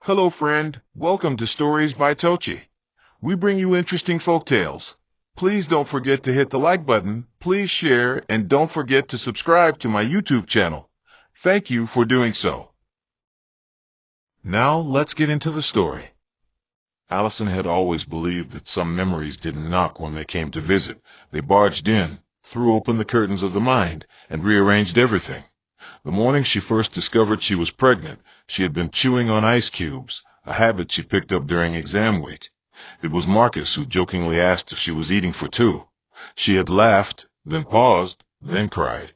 Hello friend, welcome to Stories by Tocci. We bring you interesting folk tales. Please don't forget to hit the like button, please share, and don't forget to subscribe to my YouTube channel. Thank you for doing so. Now let's get into the story. Allison had always believed that some memories didn't knock when they came to visit. They barged in, threw open the curtains of the mind, and rearranged everything. The morning she first discovered she was pregnant, she had been chewing on ice cubes, a habit she picked up during exam week. It was Marcus who jokingly asked if she was eating for two. She had laughed, then paused, then cried.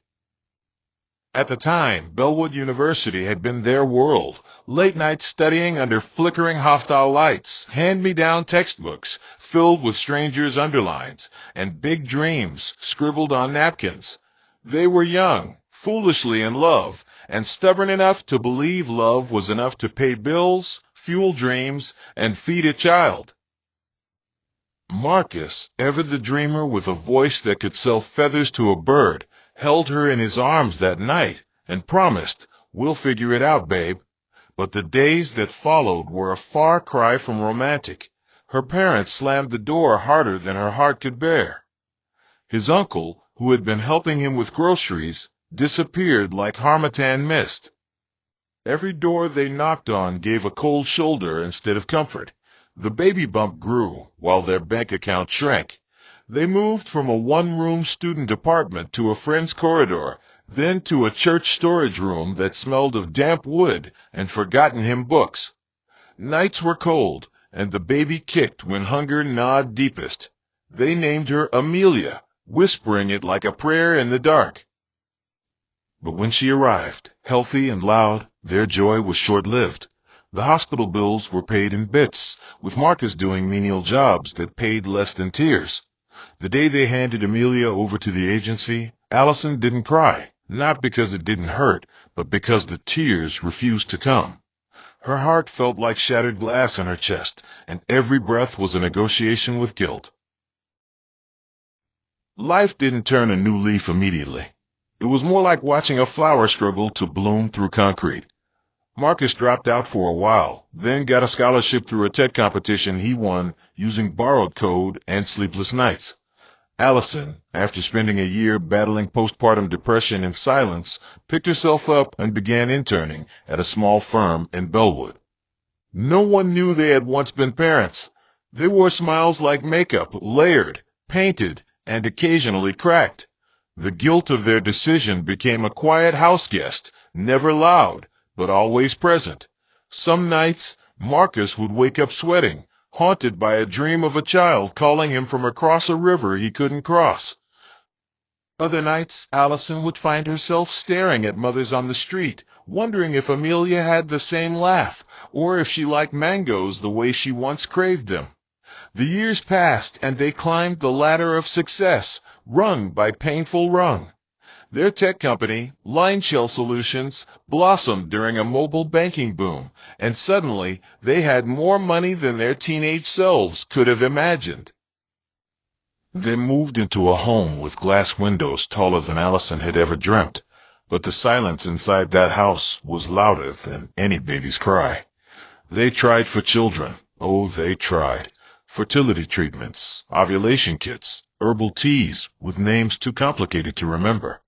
At the time, Bellwood University had been their world. Late nights studying under flickering hostile lights, hand-me-down textbooks filled with strangers' underlines, and big dreams scribbled on napkins. They were young, foolishly in love, and stubborn enough to believe love was enough to pay bills, fuel dreams, and feed a child. Marcus, ever the dreamer with a voice that could sell feathers to a bird, held her in his arms that night and promised, "We'll figure it out, babe." But the days that followed were a far cry from romantic. Her parents slammed the door harder than her heart could bear. His uncle, who had been helping him with groceries, disappeared like harmattan mist. Every door they knocked on gave a cold shoulder instead of comfort. The baby bump grew, while their bank account shrank. They moved from a one-room student apartment to a friend's corridor, then to a church storage room that smelled of damp wood and forgotten hymn books. Nights were cold, and the baby kicked when hunger gnawed deepest. They named her Amelia, whispering it like a prayer in the dark. But when she arrived, healthy and loud, their joy was short-lived. The hospital bills were paid in bits, with Marcus doing menial jobs that paid less than tears. The day they handed Amelia over to the agency, Allison didn't cry, not because it didn't hurt, but because the tears refused to come. Her heart felt like shattered glass in her chest, and every breath was a negotiation with guilt. Life didn't turn a new leaf immediately. It was more like watching a flower struggle to bloom through concrete. Marcus dropped out for a while, then got a scholarship through a TED competition he won using borrowed code and sleepless nights. Allison, after spending a year battling postpartum depression in silence, picked herself up and began interning at a small firm in Bellwood. No one knew they had once been parents. They wore smiles like makeup, layered, painted, and occasionally cracked. The guilt of their decision became a quiet house guest, never loud, but always present. Some nights, Marcus would wake up sweating, haunted by a dream of a child calling him from across a river he couldn't cross. Other nights, Allison would find herself staring at mothers on the street, wondering if Amelia had the same laugh, or if she liked mangoes the way she once craved them. The years passed, and they climbed the ladder of success, rung by painful rung. Their tech company, Line Shell Solutions, blossomed during a mobile banking boom, and suddenly they had more money than their teenage selves could have imagined. They moved into a home with glass windows taller than Allison had ever dreamt, but the silence inside that house was louder than any baby's cry. They tried for children. Oh, they tried. Fertility treatments, ovulation kits, herbal teas with names too complicated to remember.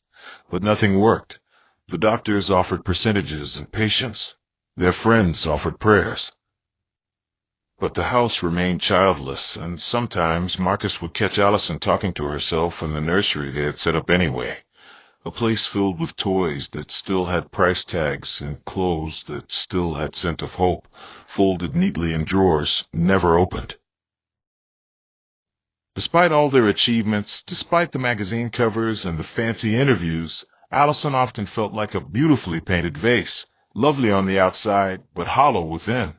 But nothing worked. The doctors offered percentages and patience. Their friends offered prayers. But the house remained childless, and sometimes Marcus would catch Allison talking to herself in the nursery they had set up anyway. A place filled with toys that still had price tags and clothes that still had scent of hope, folded neatly in drawers, never opened. Despite all their achievements, despite the magazine covers and the fancy interviews, Allison often felt like a beautifully painted vase, lovely on the outside, but hollow within.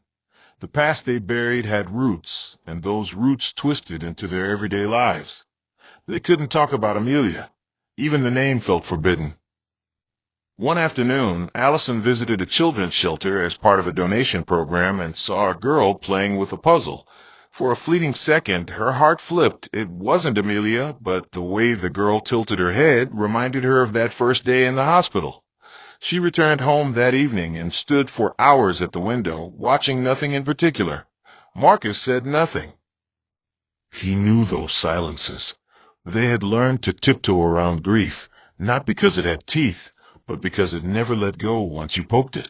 The past they buried had roots, and those roots twisted into their everyday lives. They couldn't talk about Amelia. Even the name felt forbidden. One afternoon, Allison visited a children's shelter as part of a donation program and saw a girl playing with a puzzle. For a fleeting second, her heart flipped. It wasn't Amelia, but the way the girl tilted her head reminded her of that first day in the hospital. She returned home that evening and stood for hours at the window, watching nothing in particular. Marcus said nothing. He knew those silences. They had learned to tiptoe around grief, not because it had teeth, but because it never let go once you poked it.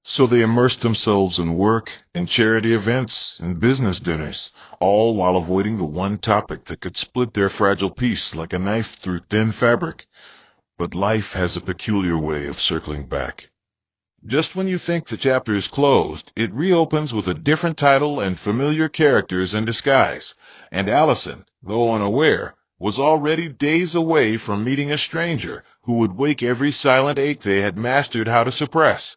So they immersed themselves in work, in charity events, in business dinners, all while avoiding the one topic that could split their fragile peace like a knife through thin fabric. But life has a peculiar way of circling back. Just when you think the chapter is closed, it reopens with a different title and familiar characters in disguise, and Allison, though unaware, was already days away from meeting a stranger who would wake every silent ache they had mastered how to suppress.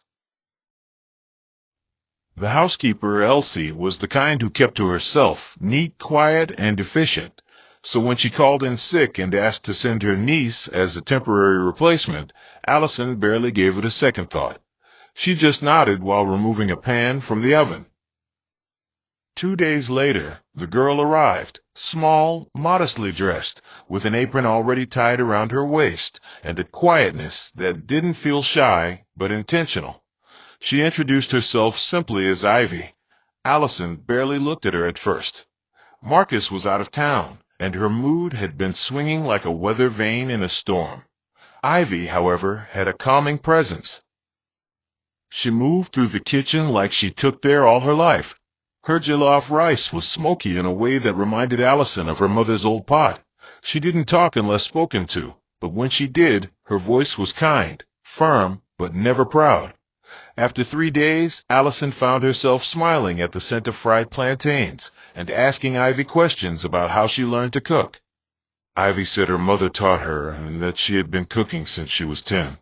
The housekeeper, Elsie, was the kind who kept to herself, neat, quiet, and efficient. So when she called in sick and asked to send her niece as a temporary replacement, Allison barely gave it a second thought. She just nodded while removing a pan from the oven. 2 days later, the girl arrived, small, modestly dressed, with an apron already tied around her waist, and a quietness that didn't feel shy, but intentional. She introduced herself simply as Ivy. Allison barely looked at her at first. Marcus was out of town, and her mood had been swinging like a weather vane in a storm. Ivy, however, had a calming presence. She moved through the kitchen like she took there all her life. Her jollof rice was smoky in a way that reminded Allison of her mother's old pot. She didn't talk unless spoken to, but when she did, her voice was kind, firm, but never proud. After 3 days, Allison found herself smiling at the scent of fried plantains and asking Ivy questions about how she learned to cook. Ivy said her mother taught her and that she had been cooking since she was 10.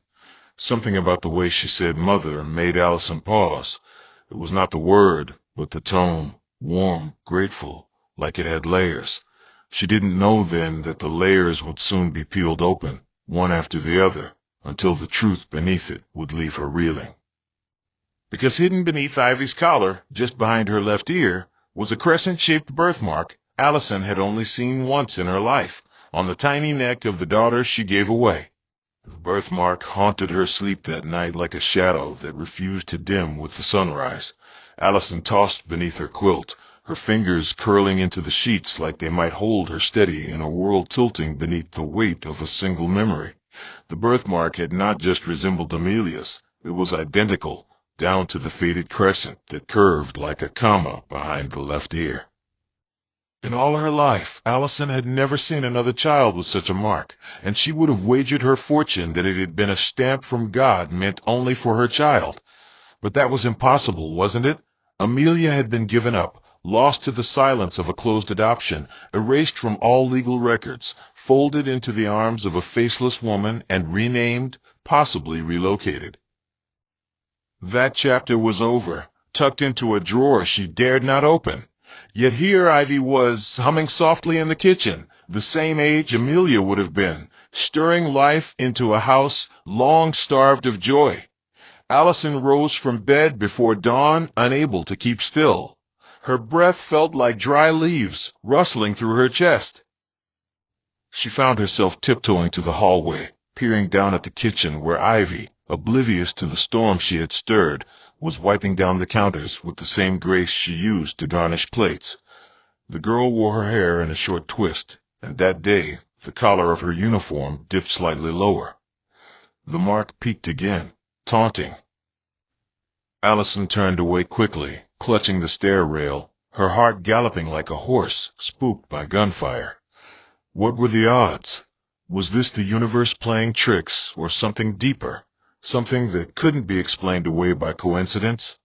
Something about the way she said mother made Allison pause. It was not the word, but the tone, warm, grateful, like it had layers. She didn't know then that the layers would soon be peeled open, one after the other, until the truth beneath it would leave her reeling. Because hidden beneath Ivy's collar, just behind her left ear, was a crescent-shaped birthmark Allison had only seen once in her life, on the tiny neck of the daughter she gave away. The birthmark haunted her sleep that night like a shadow that refused to dim with the sunrise. Allison tossed beneath her quilt, her fingers curling into the sheets like they might hold her steady in a world tilting beneath the weight of a single memory. The birthmark had not just resembled Amelia's, it was identical, down to the faded crescent that curved like a comma behind the left ear. In all her life, Allison had never seen another child with such a mark, and she would have wagered her fortune that it had been a stamp from God meant only for her child. But that was impossible, wasn't it? Amelia had been given up, lost to the silence of a closed adoption, erased from all legal records, folded into the arms of a faceless woman, and renamed, possibly relocated. That chapter was over, tucked into a drawer she dared not open. Yet here Ivy was, humming softly in the kitchen, the same age Amelia would have been, stirring life into a house long starved of joy. Allison rose from bed before dawn, unable to keep still. Her breath felt like dry leaves rustling through her chest. She found herself tiptoeing to the hallway, peering down at the kitchen where Ivy, oblivious to the storm she had stirred, was wiping down the counters with the same grace she used to garnish plates. The girl wore her hair in a short twist, and that day the collar of her uniform dipped slightly lower. The mark peaked again, taunting. Allison turned away quickly, clutching the stair rail, her heart galloping like a horse spooked by gunfire. What were the odds? Was this the universe playing tricks, or something deeper? Something that couldn't be explained away by coincidence?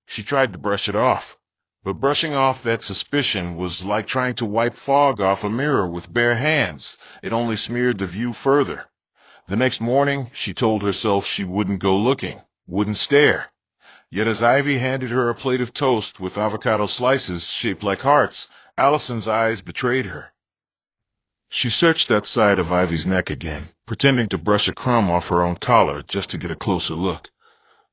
She tried to brush it off, but brushing off that suspicion was like trying to wipe fog off a mirror with bare hands. It only smeared the view further. The next morning, she told herself she wouldn't go looking, wouldn't stare. Yet as Ivy handed her a plate of toast with avocado slices shaped like hearts, Allison's eyes betrayed her. She searched that side of Ivy's neck again, pretending to brush a crumb off her own collar just to get a closer look.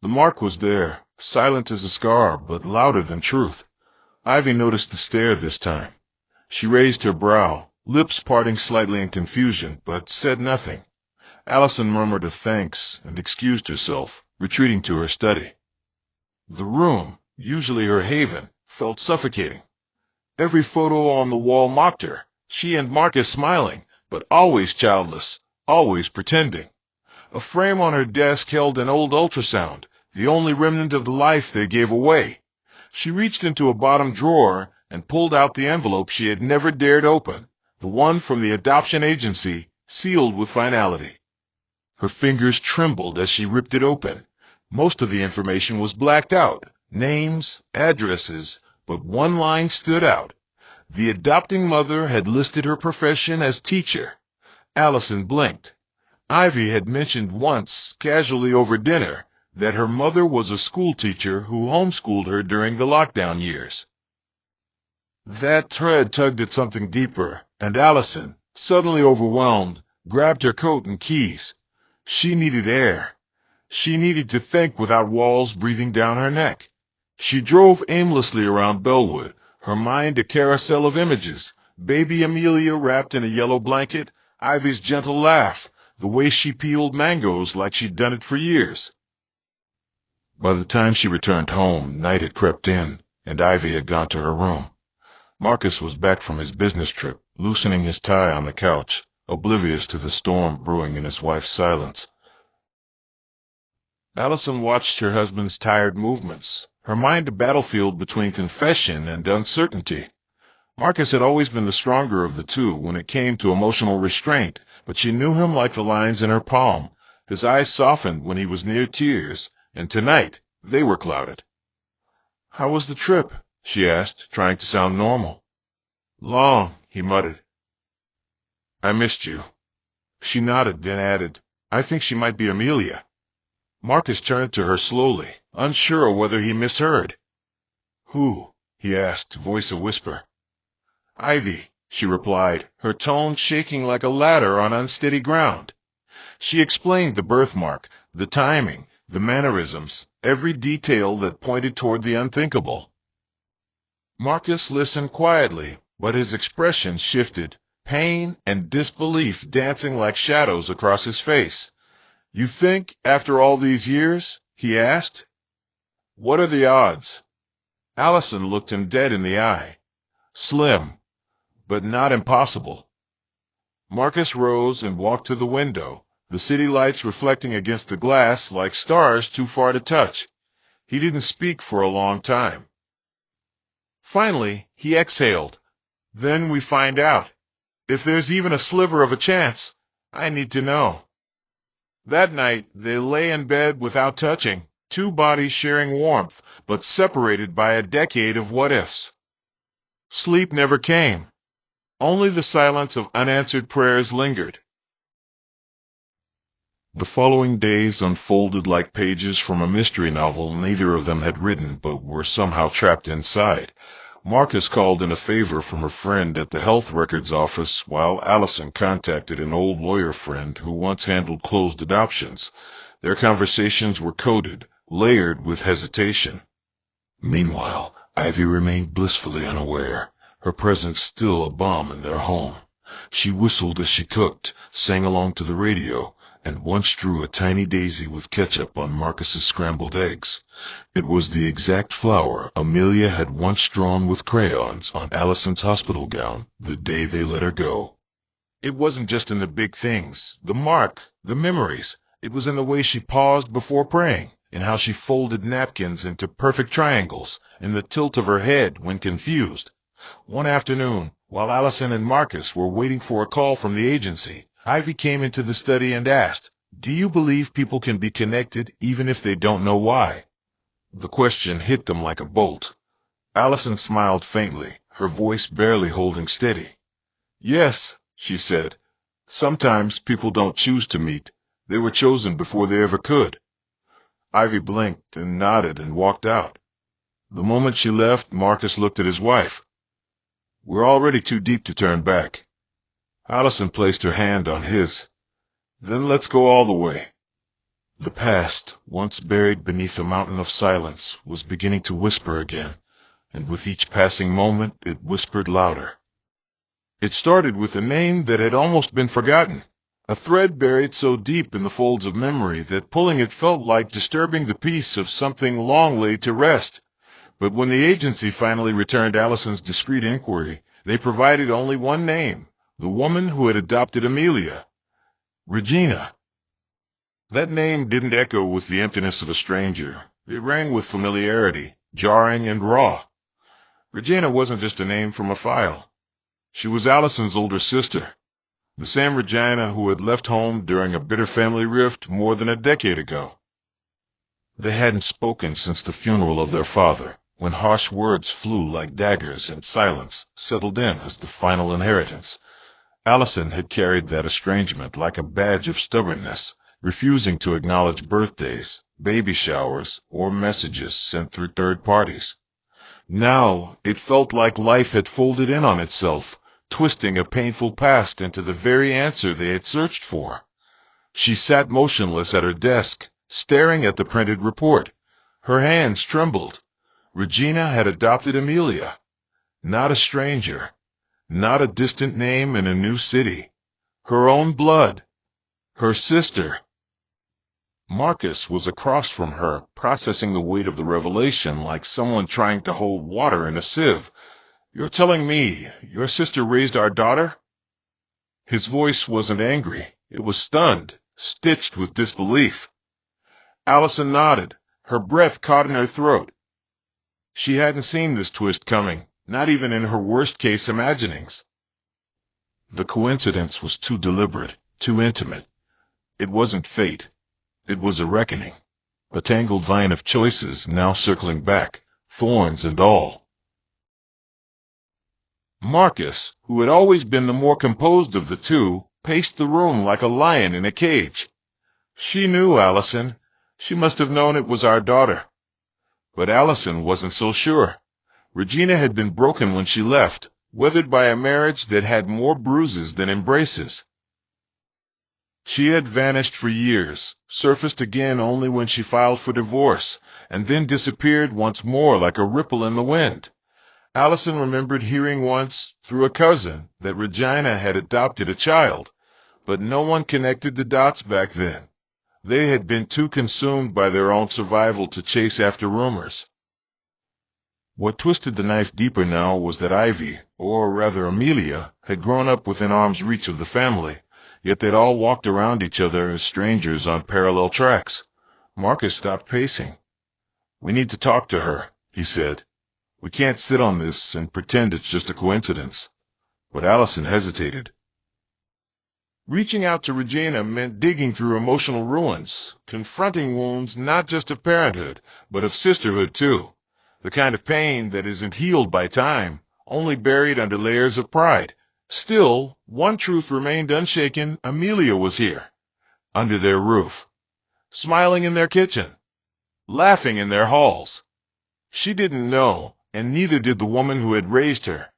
The mark was there, silent as a scar, but louder than truth. Ivy noticed the stare this time. She raised her brow, lips parting slightly in confusion, but said nothing. Allison murmured a thanks and excused herself, retreating to her study. The room, usually her haven, felt suffocating. Every photo on the wall mocked her, she and Marcus smiling, but always childless, always pretending. A frame on her desk held an old ultrasound, the only remnant of the life they gave away. She reached into a bottom drawer and pulled out the envelope she had never dared open, the one from the adoption agency, sealed with finality. Her fingers trembled as she ripped it open. Most of the information was blacked out, names, addresses, but one line stood out. The adopting mother had listed her profession as teacher. Allison blinked. Ivy had mentioned once, casually over dinner, that her mother was a schoolteacher who homeschooled her during the lockdown years. That thread tugged at something deeper, and Allison, suddenly overwhelmed, grabbed her coat and keys. She needed air. She needed to think without walls breathing down her neck. She drove aimlessly around Bellwood, her mind a carousel of images. Baby Amelia wrapped in a yellow blanket, Ivy's gentle laugh, the way she peeled mangoes like she'd done it for years. By the time she returned home, night had crept in, and Ivy had gone to her room. Marcus was back from his business trip, loosening his tie on the couch, oblivious to the storm brewing in his wife's silence. Allison watched her husband's tired movements, her mind a battlefield between confession and uncertainty. Marcus had always been the stronger of the two when it came to emotional restraint, but she knew him like the lines in her palm. His eyes softened when he was near tears, and tonight they were clouded. "How was the trip?" she asked, trying to sound normal. "Long," he muttered. "I missed you." She nodded, then added, "I think she might be Amelia." Marcus turned to her slowly, unsure whether he misheard. "Who?" he asked, voice a whisper. "Ivy," she replied, her tone shaking like a ladder on unsteady ground. She explained the birthmark, the timing, the mannerisms, every detail that pointed toward the unthinkable. Marcus listened quietly, but his expression shifted, pain and disbelief dancing like shadows across his face. "You think, after all these years?" he asked. "What are the odds?" Allison looked him dead in the eye. "Slim, but not impossible." Marcus rose and walked to the window, the city lights reflecting against the glass like stars too far to touch. He didn't speak for a long time. Finally, he exhaled. "Then we find out. If there's even a sliver of a chance, I need to know." That night, they lay in bed without touching, two bodies sharing warmth, but separated by a decade of what-ifs. Sleep never came. Only the silence of unanswered prayers lingered. The following days unfolded like pages from a mystery novel neither of them had written but were somehow trapped inside. Marcus called in a favor from a friend at the health records office while Allison contacted an old lawyer friend who once handled closed adoptions. Their conversations were coded, layered with hesitation. Meanwhile, Ivy remained blissfully unaware, her presence still a bomb in their home. She whistled as she cooked, sang along to the radio, and once drew a tiny daisy with ketchup on Marcus's scrambled eggs. It was the exact flower Amelia had once drawn with crayons on Allison's hospital gown the day they let her go. It wasn't just in the big things, the mark, the memories. It was in the way she paused before praying, in how she folded napkins into perfect triangles, in the tilt of her head when confused. One afternoon, while Allison and Marcus were waiting for a call from the agency, Ivy came into the study and asked, "Do you believe people can be connected even if they don't know why?" The question hit them like a bolt. Allison smiled faintly, her voice barely holding steady. "Yes," she said. "Sometimes people don't choose to meet. They were chosen before they ever could." Ivy blinked and nodded and walked out. The moment she left, Marcus looked at his wife. "We're already too deep to turn back." Allison placed her hand on his. "Then let's go all the way." The past, once buried beneath a mountain of silence, was beginning to whisper again, and with each passing moment it whispered louder. It started with a name that had almost been forgotten. a thread buried so deep in the folds of memory that pulling it felt like disturbing the peace of something long laid to rest. But when the agency finally returned Allison's discreet inquiry, they provided only one name, the woman who had adopted Amelia, Regina. That name didn't echo with the emptiness of a stranger. It rang with familiarity, jarring and raw. Regina wasn't just a name from a file. She was Allison's older sister, the same Regina who had left home during a bitter family rift more than a decade ago. They hadn't spoken since the funeral of their father, when harsh words flew like daggers and silence settled in as the final inheritance. Allison had carried that estrangement like a badge of stubbornness, refusing to acknowledge birthdays, baby showers, or messages sent through third parties. Now it felt like life had folded in on itself, twisting a painful past into the very answer they had searched for. She sat motionless at her desk, staring at the printed report. Her hands trembled. Regina had adopted Amelia. Not a stranger. Not a distant name in a new city. Her own blood. Her sister. Marcus was across from her, processing the weight of the revelation like someone trying to hold water in a sieve. "You're telling me your sister raised our daughter?" His voice wasn't angry. It was stunned, stitched with disbelief. Allison nodded, her breath caught in her throat. She hadn't seen this twist coming, not even in her worst-case imaginings. The coincidence was too deliberate, too intimate. It wasn't fate. It was a reckoning, a tangled vine of choices now circling back, thorns and all. Marcus, who had always been the more composed of the two, paced the room like a lion in a cage. "She knew, Allison. She must have known it was our daughter." But Allison wasn't so sure. Regina had been broken when she left, weathered by a marriage that had more bruises than embraces. She had vanished for years, surfaced again only when she filed for divorce, and then disappeared once more like a ripple in the wind. Allison remembered hearing once, through a cousin, that Regina had adopted a child, but no one connected the dots back then. They had been too consumed by their own survival to chase after rumors. What twisted the knife deeper now was that Ivy, or rather Amelia, had grown up within arm's reach of the family, yet they'd all walked around each other as strangers on parallel tracks. Marcus stopped pacing. "We need to talk to her," he said. "We can't sit on this and pretend it's just a coincidence." But Allison hesitated. Reaching out to Regina meant digging through emotional ruins, confronting wounds not just of parenthood, but of sisterhood too. The kind of pain that isn't healed by time, only buried under layers of pride. Still, one truth remained unshaken: Amelia was here, under their roof, smiling in their kitchen, laughing in their halls. She didn't know, and neither did the woman who had raised her.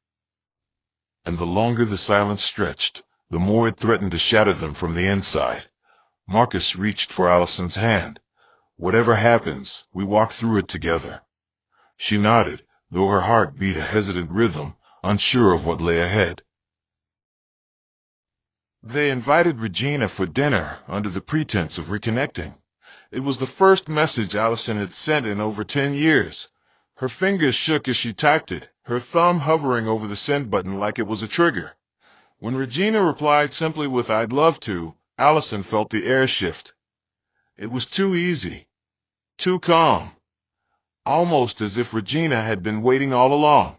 And the longer the silence stretched, the more it threatened to shatter them from the inside. Marcus reached for Allison's hand. "Whatever happens, we walk through it together." She nodded, though her heart beat a hesitant rhythm, unsure of what lay ahead. They invited Regina for dinner under the pretense of reconnecting. It was the first message Allison had sent in over 10 years. Her fingers shook as she typed it, her thumb hovering over the send button like it was a trigger. When Regina replied simply with "I'd love to," Allison felt the air shift. It was too easy, too calm, almost as if Regina had been waiting all along.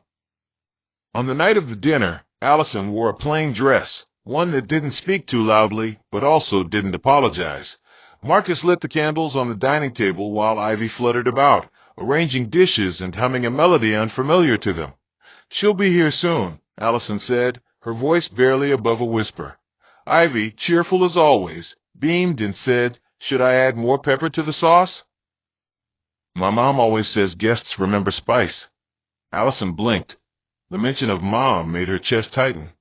On the night of the dinner, Allison wore a plain dress, one that didn't speak too loudly, but also didn't apologize. Marcus lit the candles on the dining table while Ivy fluttered about, arranging dishes and humming a melody unfamiliar to them. "She'll be here soon," Allison said, her voice barely above a whisper. Ivy, cheerful as always, beamed and said, "Should I add more pepper to the sauce?" "My mom always says guests remember spice." Allison blinked. The mention of Mom made her chest tighten.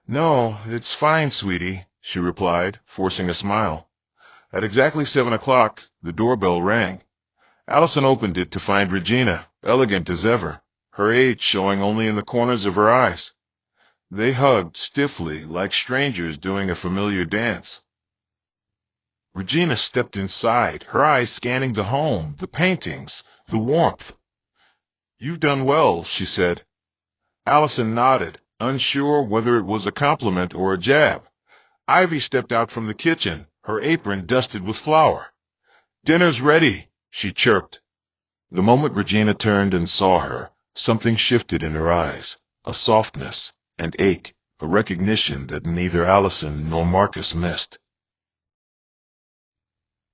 "No, it's fine, sweetie," she replied, forcing a smile. At exactly 7 o'clock, the doorbell rang. Allison opened it to find Regina, elegant as ever, her age showing only in the corners of her eyes. They hugged stiffly, like strangers doing a familiar dance. Regina stepped inside, her eyes scanning the home, the paintings, the warmth. "You've done well," she said. Allison nodded, unsure whether it was a compliment or a jab. Ivy stepped out from the kitchen, her apron dusted with flour. "Dinner's ready," she chirped. The moment Regina turned and saw her, something shifted in her eyes, a softness, an ache, a recognition that neither Allison nor Marcus missed.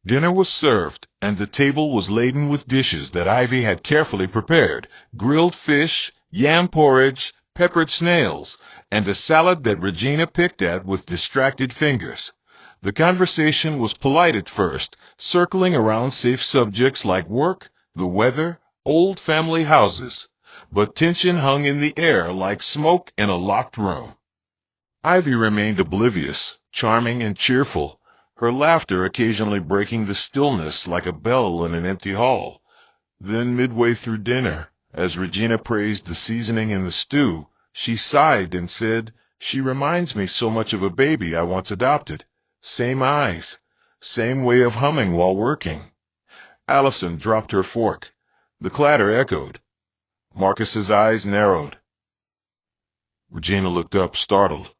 Dinner was served, and the table was laden with dishes that Ivy had carefully prepared: grilled fish, yam porridge, peppered snails, and a salad that Regina picked at with distracted fingers. The conversation was polite at first, circling around safe subjects like work, the weather, old family houses, but tension hung in the air like smoke in a locked room. Ivy remained oblivious, charming and cheerful, her laughter occasionally breaking the stillness like a bell in an empty hall. Then midway through dinner, as Regina praised the seasoning in the stew, she sighed and said, "She reminds me so much of a baby I once adopted. Same eyes, same way of humming while working." Allison dropped her fork. The clatter echoed. Marcus's eyes narrowed. Regina looked up, startled.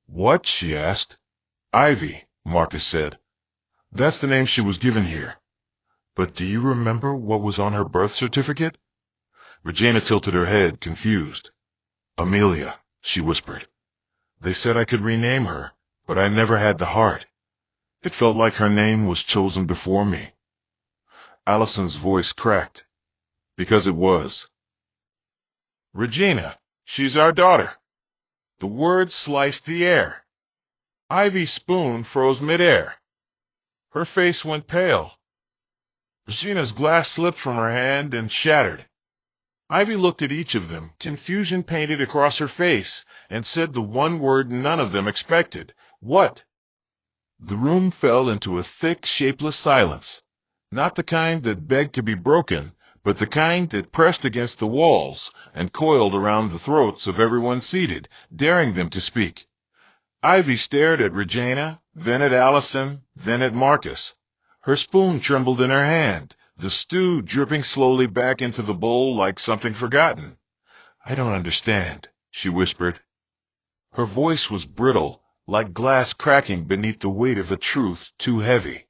"What?" she asked. "Ivy," Marcus said. "That's the name she was given here. But do you remember what was on her birth certificate?" Regina tilted her head, confused. "Amelia," she whispered. "They said I could rename her, but I never had the heart. It felt like her name was chosen before me." Allison's voice cracked. "Because it was." "Regina, she's our daughter." The words sliced the air. Ivy's spoon froze midair. Her face went pale. Regina's glass slipped from her hand and shattered. Ivy looked at each of them, confusion painted across her face, and said the one word none of them expected: "What?" The room fell into a thick, shapeless silence, not the kind that begged to be broken, but the kind that pressed against the walls and coiled around the throats of everyone seated, daring them to speak. Ivy stared at Regina, then at Allison, then at Marcus. Her spoon trembled in her hand, the stew dripping slowly back into the bowl like something forgotten. "I don't understand," she whispered. Her voice was brittle, like glass cracking beneath the weight of a truth too heavy.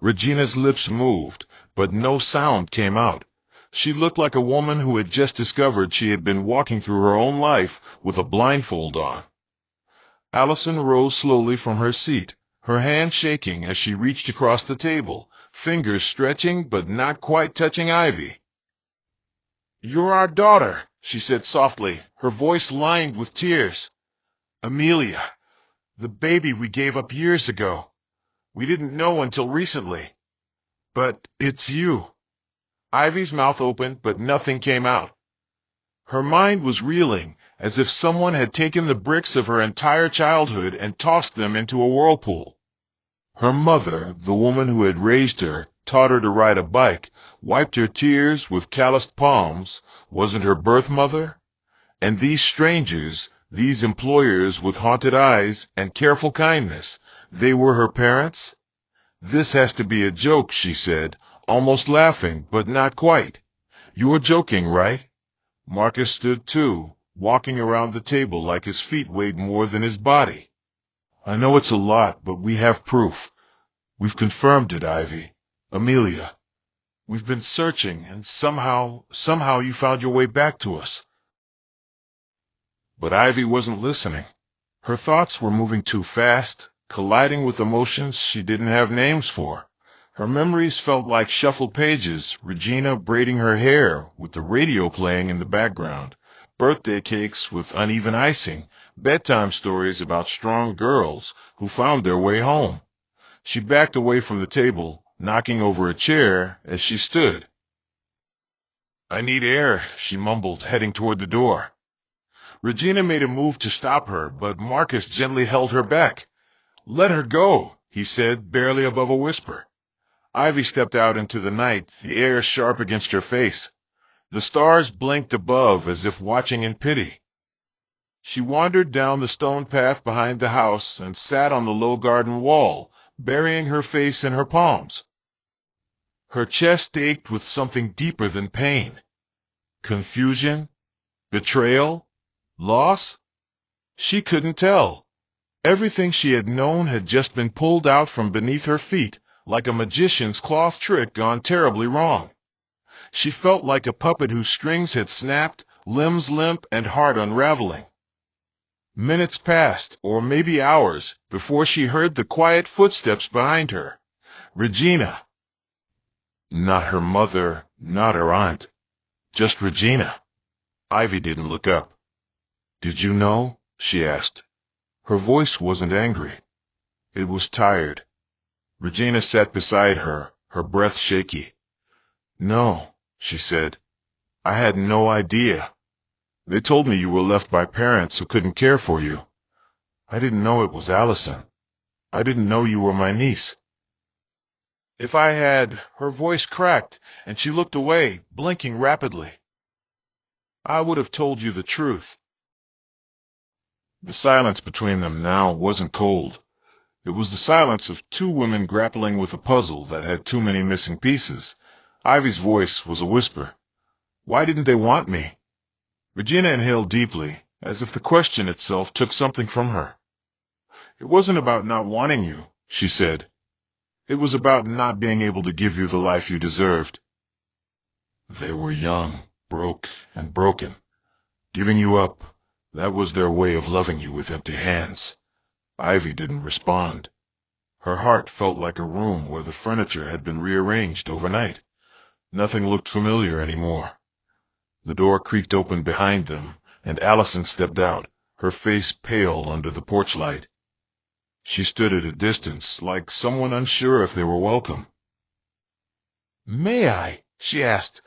Regina's lips moved, but no sound came out. She looked like a woman who had just discovered she had been walking through her own life with a blindfold on. Allison rose slowly from her seat, her hand shaking as she reached across the table, fingers stretching but not quite touching Ivy. "You're our daughter," she said softly, her voice lined with tears. "Amelia, the baby we gave up years ago. We didn't know until recently. But it's you." Ivy's mouth opened, but nothing came out. Her mind was reeling, as if someone had taken the bricks of her entire childhood and tossed them into a whirlpool. Her mother, the woman who had raised her, taught her to ride a bike, wiped her tears with calloused palms, wasn't her birth mother? And these strangers, these employers with haunted eyes and careful kindness, they were her parents? "This has to be a joke," she said, almost laughing, but not quite. "You're joking, right?" Marcus stood too, walking around the table like his feet weighed more than his body. "I know it's a lot, but we have proof. We've confirmed it, Ivy. Amelia. We've been searching, and somehow you found your way back to us." But Ivy wasn't listening. Her thoughts were moving too fast, colliding with emotions she didn't have names for. Her memories felt like shuffled pages, Regina braiding her hair with the radio playing in the background, birthday cakes with uneven icing, bedtime stories about strong girls who found their way home. She backed away from the table, knocking over a chair as she stood. "I need air," she mumbled, heading toward the door. Regina made a move to stop her, but Marcus gently held her back. "Let her go," he said, barely above a whisper. Ivy stepped out into the night, the air sharp against her face. The stars blinked above as if watching in pity. She wandered down the stone path behind the house and sat on the low garden wall, burying her face in her palms. Her chest ached with something deeper than pain. Confusion? Betrayal? Loss? She couldn't tell. Everything she had known had just been pulled out from beneath her feet, like a magician's cloth trick gone terribly wrong. She felt like a puppet whose strings had snapped, limbs limp and heart unraveling. Minutes passed, or maybe hours, before she heard the quiet footsteps behind her. Regina. Not her mother, not her aunt. Just Regina. Ivy didn't look up. "Did you know?" she asked. Her voice wasn't angry. It was tired. Regina sat beside her, her breath shaky. "No," she said. "I had no idea. They told me you were left by parents who couldn't care for you. I didn't know it was Allison. I didn't know you were my niece." "If I had—" Her voice cracked, and she looked away, blinking rapidly. "I would have told you the truth." The silence between them now wasn't cold. It was the silence of two women grappling with a puzzle that had too many missing pieces. Ivy's voice was a whisper. "Why didn't they want me?" Regina inhaled deeply, as if the question itself took something from her. "It wasn't about not wanting you," she said. "It was about not being able to give you the life you deserved. They were young, broke, and broken. Giving you up, that was their way of loving you with empty hands." Ivy didn't respond. Her heart felt like a room where the furniture had been rearranged overnight. Nothing looked familiar anymore. The door creaked open behind them, and Allison stepped out, her face pale under the porch light. She stood at a distance, like someone unsure if they were welcome. "May I?" she asked.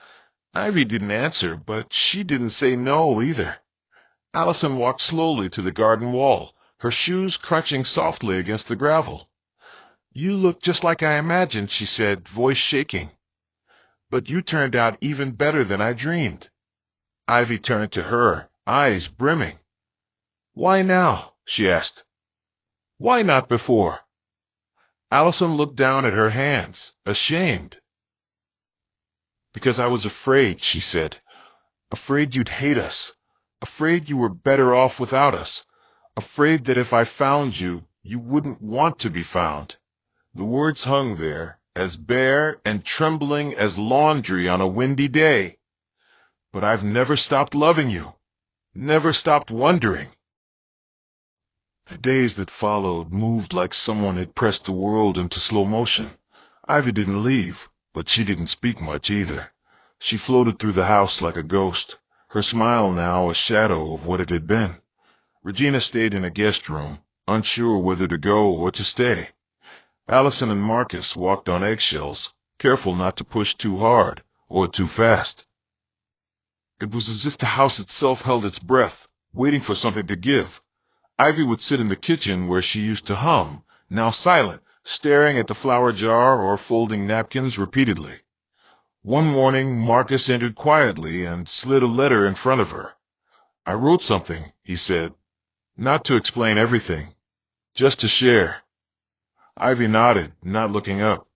Ivy didn't answer, but she didn't say no either. Allison walked slowly to the garden wall, her shoes crunching softly against the gravel. "You look just like I imagined," she said, voice shaking. "But you turned out even better than I dreamed." Ivy turned to her, eyes brimming. "Why now?" she asked. "Why not before?" Allison looked down at her hands, ashamed. "Because I was afraid," she said. "Afraid you'd hate us. Afraid you were better off without us. Afraid that if I found you, you wouldn't want to be found." The words hung there, as bare and trembling as laundry on a windy day. "But I've never stopped loving you. Never stopped wondering." The days that followed moved like someone had pressed the world into slow motion. Ivy didn't leave, but she didn't speak much either. She floated through the house like a ghost, her smile now a shadow of what it had been. Regina stayed in a guest room, unsure whether to go or to stay. Allison and Marcus walked on eggshells, careful not to push too hard or too fast. It was as if the house itself held its breath, waiting for something to give. Ivy would sit in the kitchen where she used to hum, now silent, staring at the flour jar or folding napkins repeatedly. One morning Marcus entered quietly and slid a letter in front of her. "I wrote something," he said. "Not to explain everything, just to share." Ivy nodded, not looking up.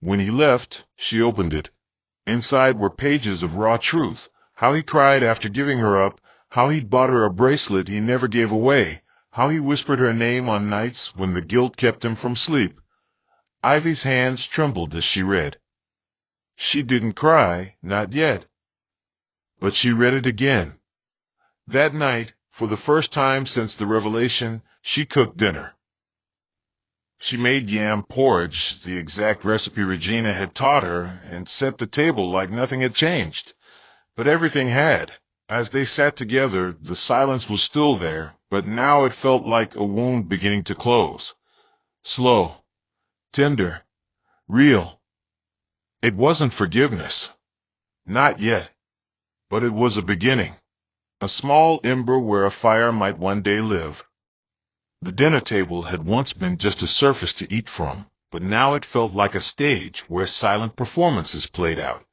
When he left, she opened it. Inside were pages of raw truth, how he cried after giving her up, how he'd bought her a bracelet he never gave away, how he whispered her name on nights when the guilt kept him from sleep. Ivy's hands trembled as she read. She didn't cry, not yet. But she read it again. That night, for the first time since the revelation, she cooked dinner. She made yam porridge, the exact recipe Regina had taught her, and set the table like nothing had changed. But everything had. As they sat together, the silence was still there, but now it felt like a wound beginning to close. Slow, tender, real. It wasn't forgiveness. Not yet. But it was a beginning. A small ember where a fire might one day live. The dinner table had once been just a surface to eat from, but now it felt like a stage where silent performances played out.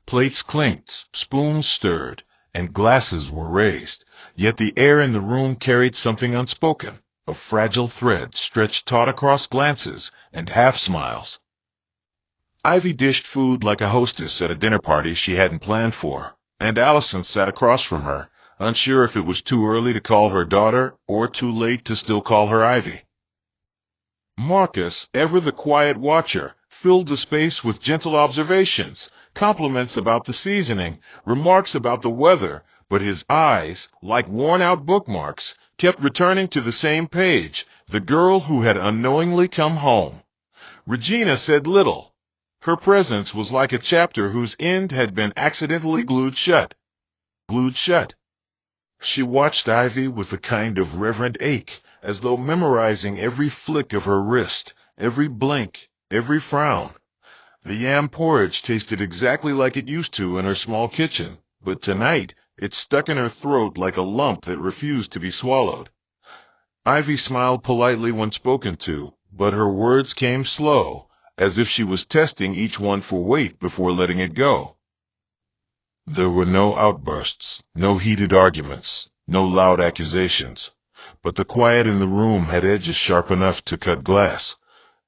Plates clinked, spoons stirred, and glasses were raised. yet the air in the room carried something unspoken, a fragile thread stretched taut across glances and half-smiles. Ivy dished food like a hostess at a dinner party she hadn't planned for, and Allison sat across from her, unsure if it was too early to call her daughter or too late to still call her Ivy. Marcus, ever the quiet watcher, filled the space with gentle observations, compliments about the seasoning, remarks about the weather, but his eyes, like worn-out bookmarks, kept returning to the same page, the girl who had unknowingly come home. Regina said little. Her presence was like a chapter whose end had been accidentally glued shut. Glued shut. She watched Ivy with a kind of reverent ache, as though memorizing every flick of her wrist, every blink, every frown. The yam porridge tasted exactly like it used to in her small kitchen, but tonight it stuck in her throat like a lump that refused to be swallowed. Ivy smiled politely when spoken to, but her words came slow, as if she was testing each one for weight before letting it go. There were no outbursts, no heated arguments, no loud accusations, but the quiet in the room had edges sharp enough to cut glass,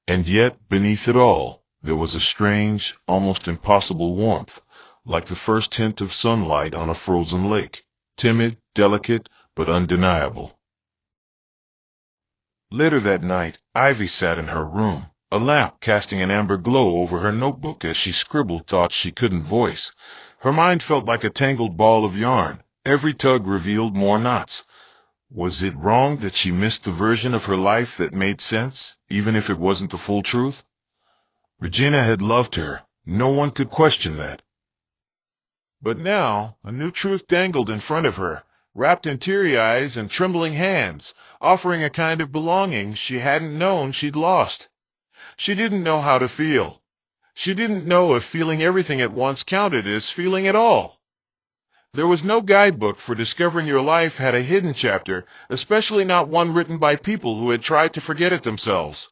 and yet, beneath it all, there was a strange, almost impossible warmth, like the first hint of sunlight on a frozen lake, timid, delicate, but undeniable. Later that night, Ivy sat in her room, a lamp casting an amber glow over her notebook as she scribbled thoughts she couldn't voice. Her mind felt like a tangled ball of yarn. Every tug revealed more knots. Was it wrong that she missed the version of her life that made sense, even if it wasn't the full truth? Regina had loved her. No one could question that. But now, a new truth dangled in front of her, wrapped in teary eyes and trembling hands, offering a kind of belonging she hadn't known she'd lost. She didn't know how to feel. She didn't know if feeling everything at once counted as feeling at all. There was no guidebook for discovering your life had a hidden chapter, especially not one written by people who had tried to forget it themselves.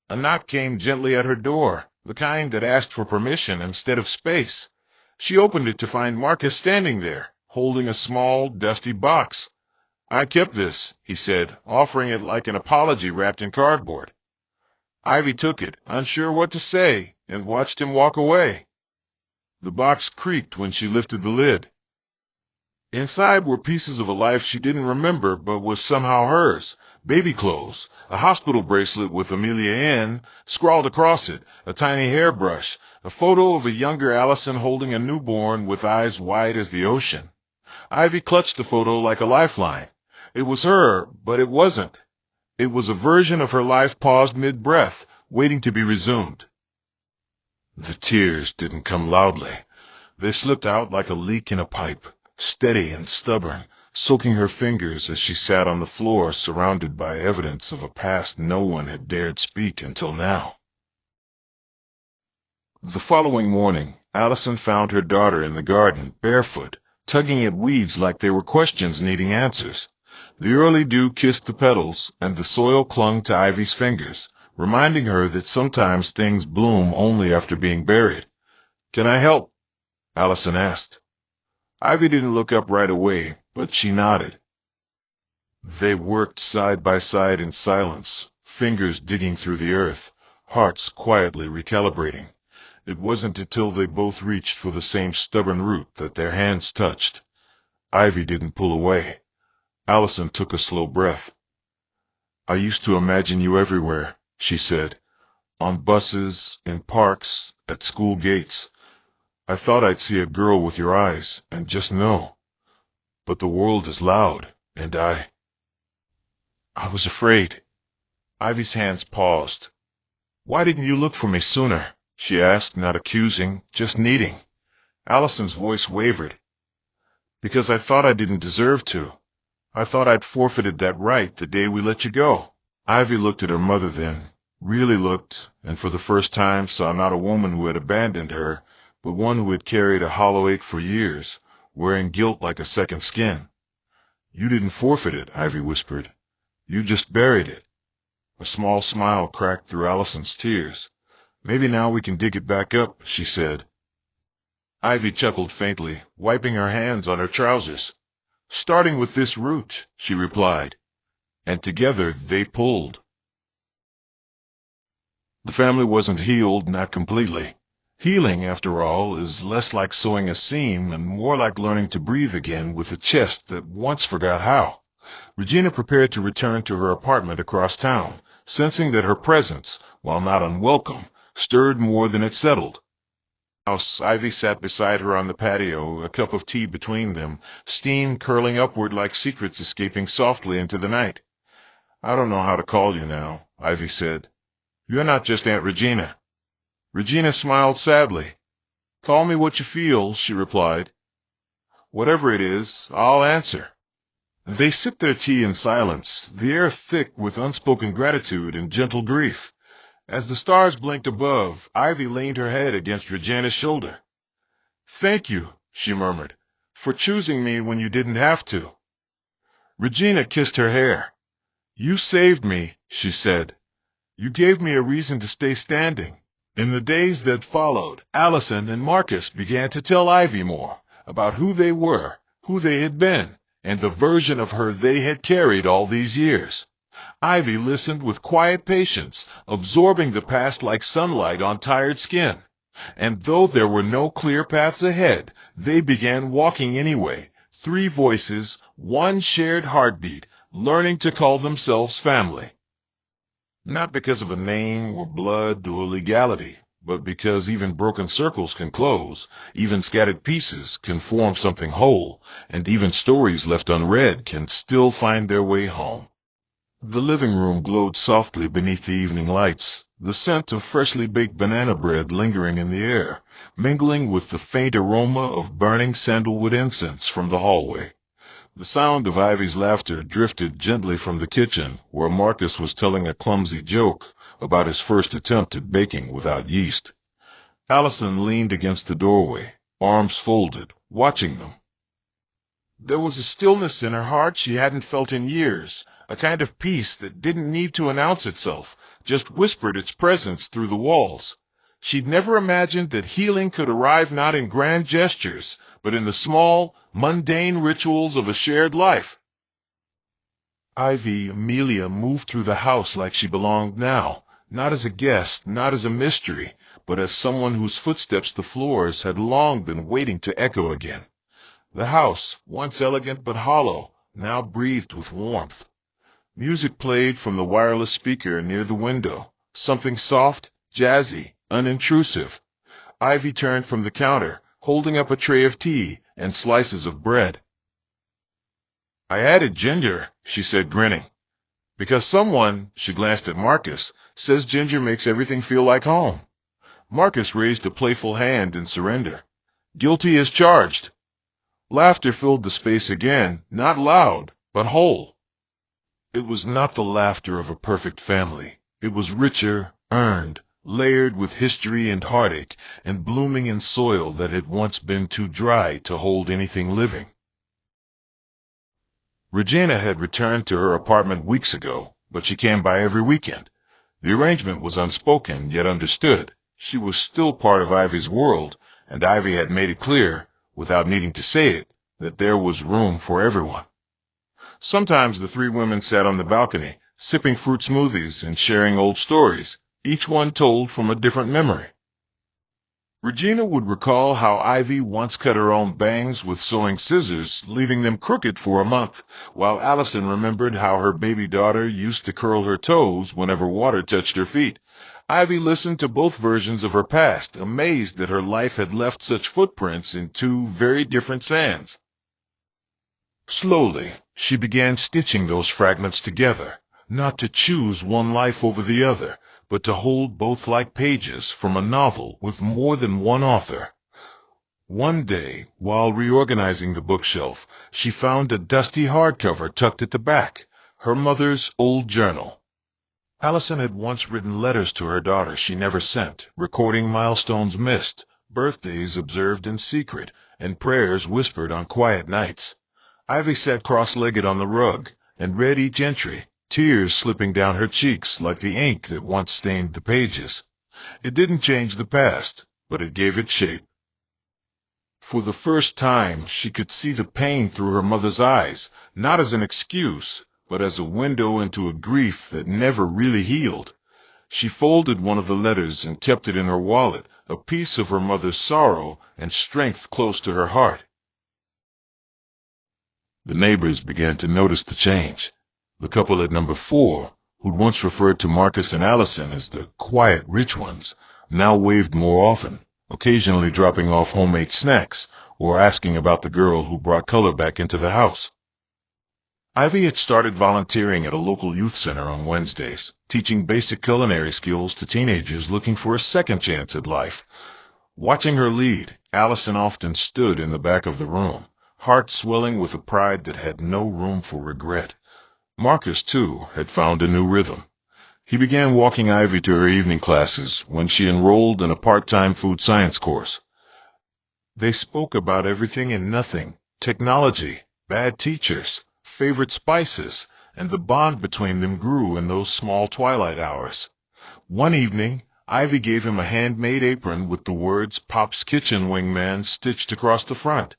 A knock came gently at her door, the kind that asked for permission instead of space. She opened it to find Marcus standing there, holding a small, dusty box. "I kept this," he said, offering it like an apology wrapped in cardboard. Ivy took it, unsure what to say, and watched him walk away. The box creaked when she lifted the lid. Inside were pieces of a life she didn't remember but was somehow hers. Baby clothes, a hospital bracelet with Amelia N. scrawled across it, a tiny hairbrush, a photo of a younger Allison holding a newborn with eyes wide as the ocean. Ivy clutched the photo like a lifeline. It was her, but it wasn't. It was a version of her life paused mid-breath, waiting to be resumed. The tears didn't come loudly. They slipped out like a leak in a pipe, steady and stubborn, soaking her fingers as she sat on the floor surrounded by evidence of a past no one had dared speak until now. The following morning, Allison found her daughter in the garden, barefoot, tugging at weeds like they were questions needing answers. The early dew kissed the petals, and the soil clung to Ivy's fingers, reminding her that sometimes things bloom only after being buried. "Can I help?" Allison asked. Ivy didn't look up right away, but she nodded. They worked side by side in silence, fingers digging through the earth, hearts quietly recalibrating. It wasn't until they both reached for the same stubborn root that their hands touched. Ivy didn't pull away. Allison took a slow breath. "I used to imagine you everywhere," she said. "On buses, in parks, at school gates. I thought I'd see a girl with your eyes and just know. But the world is loud, and I was afraid." Ivy's hands paused. "Why didn't you look for me sooner?" she asked, not accusing, just needing. Allison's voice wavered. "Because I thought I didn't deserve to. I thought I'd forfeited that right the day we let you go." Ivy looked at her mother then, really looked, and for the first time saw not a woman who had abandoned her, but one who had carried a hollow ache for years, wearing guilt like a second skin. "You didn't forfeit it," Ivy whispered. "You just buried it." A small smile cracked through Allison's tears. "Maybe now we can dig it back up," she said. Ivy chuckled faintly, wiping her hands on her trousers. "Starting with this root," she replied, and together they pulled. The family wasn't healed, not completely. Healing, after all, is less like sewing a seam and more like learning to breathe again with a chest that once forgot how. Regina prepared to return to her apartment across town, sensing that her presence, while not unwelcome, stirred more than it settled. Ivy sat beside her on the patio, a cup of tea between them, steam curling upward like secrets escaping softly into the night. "I don't know how to call you now," Ivy said. "You're not just Aunt Regina." Regina smiled sadly. "Call me what you feel," she replied. "Whatever it is, I'll answer." They sipped their tea in silence, the air thick with unspoken gratitude and gentle grief. As the stars blinked above, Ivy leaned her head against Regina's shoulder. "Thank you," she murmured, "for choosing me when you didn't have to." Regina kissed her hair. "You saved me," she said. "You gave me a reason to stay standing." In the days that followed, Allison and Marcus began to tell Ivy more about who they were, who they had been, and the version of her they had carried all these years. Ivy listened with quiet patience, absorbing the past like sunlight on tired skin. And though there were no clear paths ahead, they began walking anyway, three voices, one shared heartbeat, learning to call themselves family. Not because of a name or blood or legality, but because even broken circles can close, even scattered pieces can form something whole, and even stories left unread can still find their way home. The living room glowed softly beneath the evening lights, the scent of freshly baked banana bread lingering in the air, mingling with the faint aroma of burning sandalwood incense from the hallway. The sound of Ivy's laughter drifted gently from the kitchen, where Marcus was telling a clumsy joke about his first attempt at baking without yeast. Allison leaned against the doorway, arms folded, watching them. There was a stillness in her heart she hadn't felt in years, a kind of peace that didn't need to announce itself, just whispered its presence through the walls. She'd never imagined that healing could arrive not in grand gestures, but in the small, mundane rituals of a shared life. Ivy Amelia moved through the house like she belonged now, not as a guest, not as a mystery, but as someone whose footsteps the floors had long been waiting to echo again. The house, once elegant but hollow, now breathed with warmth. Music played from the wireless speaker near the window, something soft, jazzy, unintrusive. Ivy turned from the counter, holding up a tray of tea and slices of bread. "I added ginger," she said, grinning. "Because someone," she glanced at Marcus, "says ginger makes everything feel like home." Marcus raised a playful hand in surrender. "Guilty as charged." Laughter filled the space again, not loud, but whole. It was not the laughter of a perfect family. It was richer, earned, layered with history and heartache, and blooming in soil that had once been too dry to hold anything living. Regina had returned to her apartment weeks ago, but she came by every weekend. The arrangement was unspoken, yet understood. She was still part of Ivy's world, and Ivy had made it clear, without needing to say it, that there was room for everyone. Sometimes the three women sat on the balcony, sipping fruit smoothies and sharing old stories, each one told from a different memory. Regina would recall how Ivy once cut her own bangs with sewing scissors, leaving them crooked for a month, while Allison remembered how her baby daughter used to curl her toes whenever water touched her feet. Ivy listened to both versions of her past, amazed that her life had left such footprints in two very different sands. Slowly, she began stitching those fragments together, not to choose one life over the other, but to hold both like pages from a novel with more than one author. One day, while reorganizing the bookshelf, she found a dusty hardcover tucked at the back, her mother's old journal. Allison had once written letters to her daughter she never sent, recording milestones missed, birthdays observed in secret, and prayers whispered on quiet nights. Ivy sat cross-legged on the rug and read each entry, tears slipping down her cheeks like the ink that once stained the pages. It didn't change the past, but it gave it shape. For the first time, she could see the pain through her mother's eyes, not as an excuse, but as a window into a grief that never really healed. She folded one of the letters and kept it in her wallet, a piece of her mother's sorrow and strength close to her heart. The neighbors began to notice the change. The couple at number 4, who'd once referred to Marcus and Allison as the quiet rich ones, now waved more often, occasionally dropping off homemade snacks or asking about the girl who brought color back into the house. Ivy had started volunteering at a local youth center on Wednesdays, teaching basic culinary skills to teenagers looking for a second chance at life. Watching her lead, Allison often stood in the back of the room, heart swelling with a pride that had no room for regret. Marcus, too, had found a new rhythm. He began walking Ivy to her evening classes when she enrolled in a part-time food science course. They spoke about everything and nothing: technology, bad teachers, favorite spices, and the bond between them grew in those small twilight hours. One evening, Ivy gave him a handmade apron with the words "Pop's Kitchen Wingman" stitched across the front.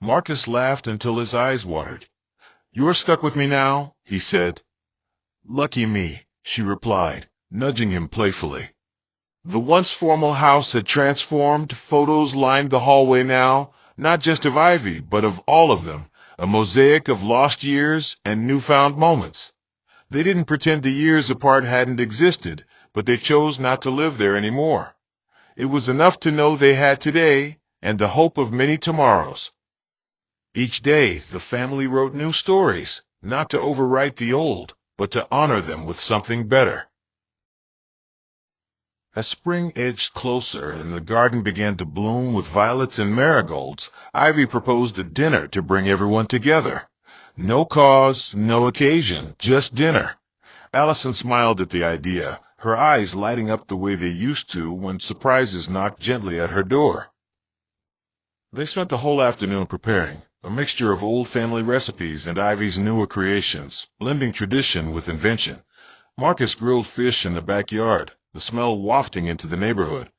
Marcus laughed until his eyes watered. "You're stuck with me now," he said. "Lucky me," she replied, nudging him playfully. The once formal house had transformed. Photos lined the hallway now, not just of Ivy, but of all of them, a mosaic of lost years and newfound moments. They didn't pretend the years apart hadn't existed, but they chose not to live there anymore. It was enough to know they had today and the hope of many tomorrows. Each day, the family wrote new stories, not to overwrite the old, but to honor them with something better. As spring edged closer and the garden began to bloom with violets and marigolds, Ivy proposed a dinner to bring everyone together. No cause, no occasion, just dinner. Allison smiled at the idea, her eyes lighting up the way they used to when surprises knocked gently at her door. They spent the whole afternoon preparing, a mixture of old family recipes and Ivy's newer creations, blending tradition with invention. Marcus grilled fish in the backyard, the smell wafting into the neighborhood.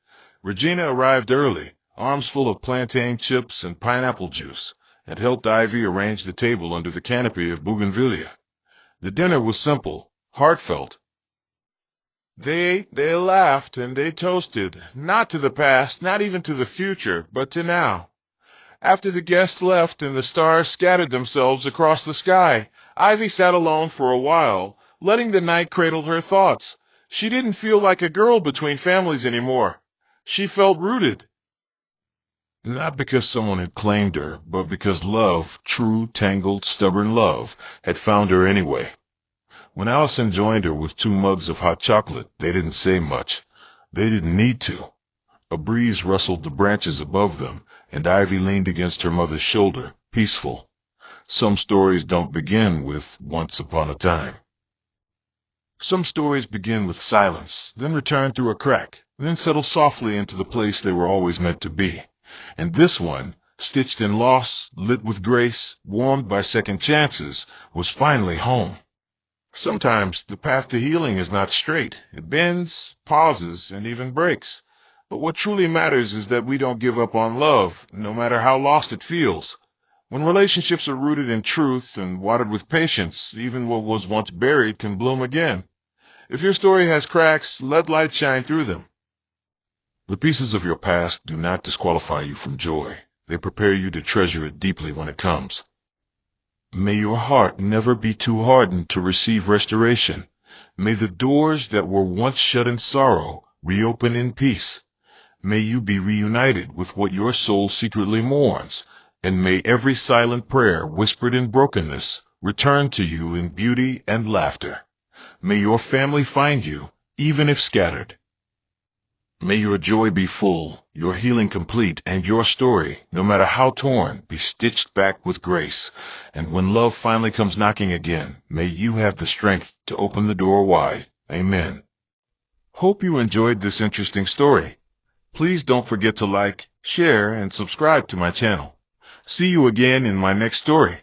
Regina arrived early, arms full of plantain chips and pineapple juice, and helped Ivy arrange the table under the canopy of bougainvillea. The dinner was simple, heartfelt. They laughed and they toasted, not to the past, not even to the future, but to now. After the guests left and the stars scattered themselves across the sky, Ivy sat alone for a while, letting the night cradle her thoughts. She didn't feel like a girl between families anymore. She felt rooted. Not because someone had claimed her, but because love, true, tangled, stubborn love, had found her anyway. When Allison joined her with 2 mugs of hot chocolate, they didn't say much. They didn't need to. A breeze rustled the branches above them, and Ivy leaned against her mother's shoulder, peaceful. Some stories don't begin with "once upon a time." Some stories begin with silence, then return through a crack, then settle softly into the place they were always meant to be. And this one, stitched in loss, lit with grace, warmed by second chances, was finally home. Sometimes the path to healing is not straight. It bends, pauses, and even breaks. But what truly matters is that we don't give up on love, no matter how lost it feels. When relationships are rooted in truth and watered with patience, even what was once buried can bloom again. If your story has cracks, let light shine through them. The pieces of your past do not disqualify you from joy. They prepare you to treasure it deeply when it comes. May your heart never be too hardened to receive restoration. May the doors that were once shut in sorrow reopen in peace. May you be reunited with what your soul secretly mourns, and may every silent prayer whispered in brokenness return to you in beauty and laughter. May your family find you, even if scattered. May your joy be full, your healing complete, and your story, no matter how torn, be stitched back with grace. And when love finally comes knocking again, may you have the strength to open the door wide. Amen. Hope you enjoyed this interesting story. Please don't forget to like, share, and subscribe to my channel. See you again in my next story.